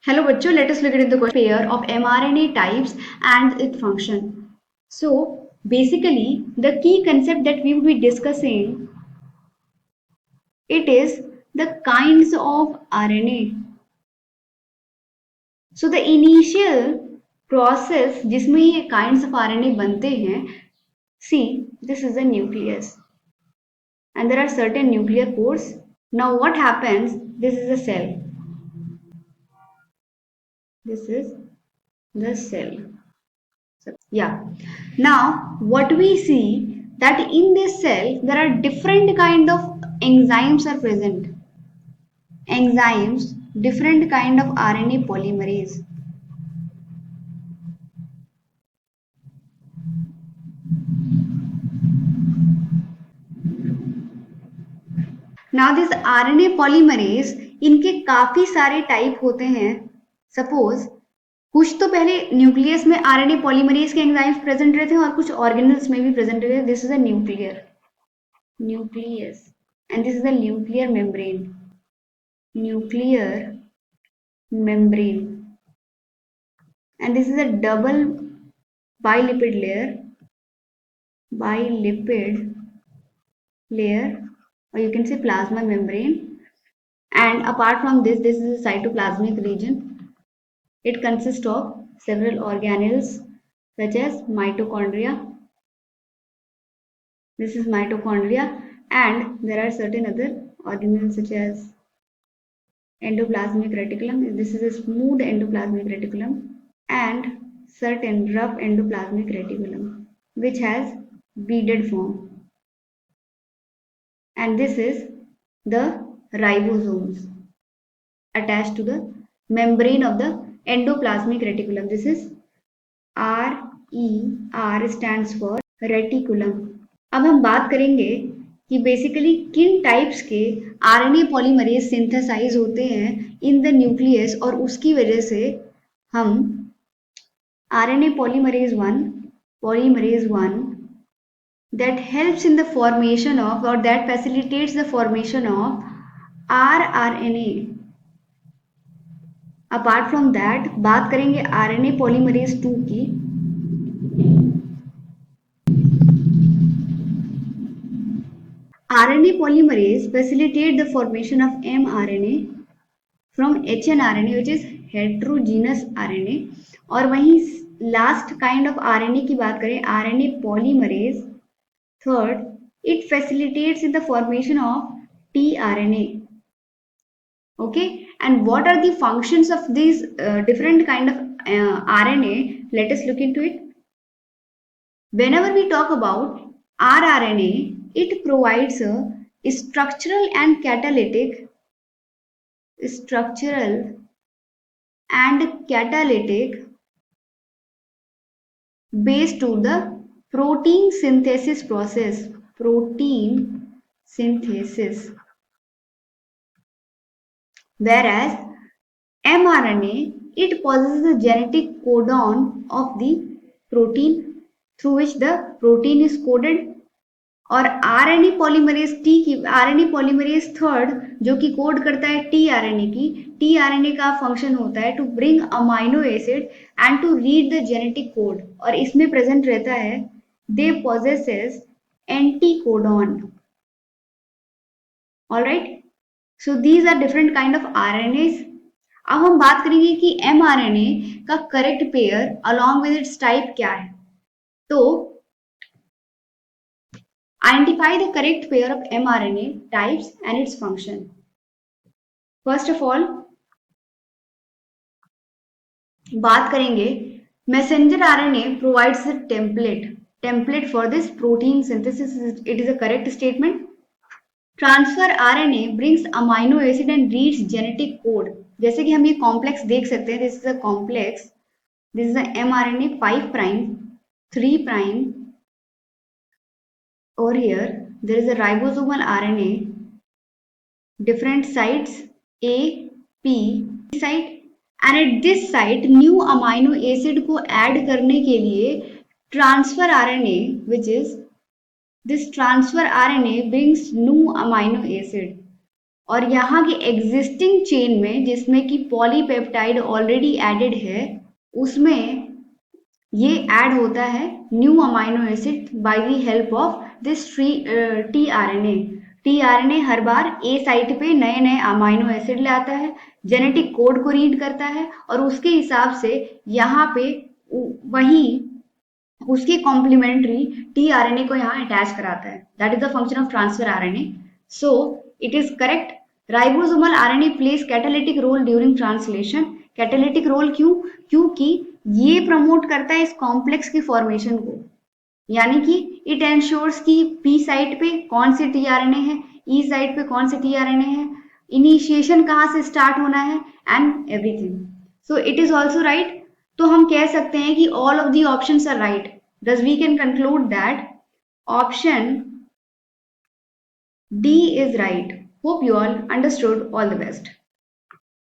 Hello bachcho, let us look at the pair of mRNA types and its function. So basically the key concept that we will be discussing, it is the kinds of RNA. So the initial process जिसमें ये kinds of RNA बनते हैं, see this is a nucleus and there are certain nuclear pores. Now what happens, this is a cell, this is the cell. So, yeah. Now, what we see that in this cell there are different kind of enzymes are present. Enzymes, different kind of RNA polymerase. Now, this RNA polymerase इनके काफी सारे type होते हैं. Suppose कुछ तो पहले nucleus में RNA polymerase के एंजाइम्स प्रेजेंट रहते हैं और कुछ ऑर्गेनल्स में भी प्रेजेंट रहते हैं. This is a nucleus and this is the nuclear membrane, and this is a double bilipid layer, or you can say plasma membrane. And apart from this, this is a cytoplasmic region. It consists of several organelles such as mitochondria. This is mitochondria, and there are certain other organelles such as endoplasmic reticulum. This is a smooth endoplasmic reticulum, and certain rough endoplasmic reticulum which has beaded form. And this is the ribosomes attached to the membrane of the endoplasmic reticulum. This is R stands for reticulum. अब हम बात करेंगे कि basically किन types के RNA polymerase synthesise होते हैं in the nucleus, और उसकी वजह से हम RNA polymerase 1 that helps in the formation of, or that facilitates the formation of rRNA. Apart from that बात करेंगे आरएनए पॉलीमरेज 2 की. RNA polymerase facilitate the formation of mRNA from hnRNA which is heterogeneous RNA. और वहीं last kind of RNA की बात करें, RNA polymerase third, it facilitates in the formation of tRNA. Okay, and what are the functions of these different kind of RNA? Let us look into it. Whenever we talk about rRNA, it provides a structural and catalytic base to the protein synthesis process. Whereas mRNA, it possesses the genetic codon of the protein through which the protein is coded. और RNA polymerase third जो कि code करता है tRNA का function होता है to bring amino acid and to read the genetic code, और इसमें प्रेजेंट रहता है they possesses anticodon. Alright, so these are different kind of RNAs. अब हम बात करेंगे कि एमआरएनए का correct pair along with its type क्या है. तो identify the correct pair of mRNA types and its function. First of all, बात करेंगे messenger RNA provides a template for this protein synthesis. It is a correct statement. Transfer RNA brings amino acid and reads genetic code. जैसे कि हम ये complex देख सकते हैं, this is a complex. This is a mRNA 5 prime 3 prime. Over here there is a ribosomal RNA, different sites A, P site, and at this site new amino acid को add करने के लिए transfer RNA, which is this transfer RNA brings new amino acid. और यहाँ के existing chain में जिसमें कि पॉलीपेप्टाइड ऑलरेडी एडेड है, उसमें ये ऐड होता है new amino acid by the help of this tRNA। tRNA her bar A site पे नए नए अमाइनो एसिड लाता है, जेनेटिक कोड को रीड करता है और उसके हिसाब से यहाँ पे वही उसके कॉम्प्लीमेंट्री tRNA को यहाँ अटैच कराता है। That is the function of transfer RNA। So it is correct, ribosomal RNA plays catalytic role during translation. Catalytic role क्यों? क्योंकि ये प्रमोट करता है इस कॉम्प्लेक्स की फॉर्मेशन को, यानी कि इट एंश्योर्स कि पी साइट पे कौन से tRNA है, ई साइट पे कौन से tRNA है, इनिशिएशन कहाँ से स्टार्ट होना है and everything. So it is also right. तो हम कह सकते हैं कि all of the options are right. Thus we can conclude that option D is right. Hope you all understood. All the best.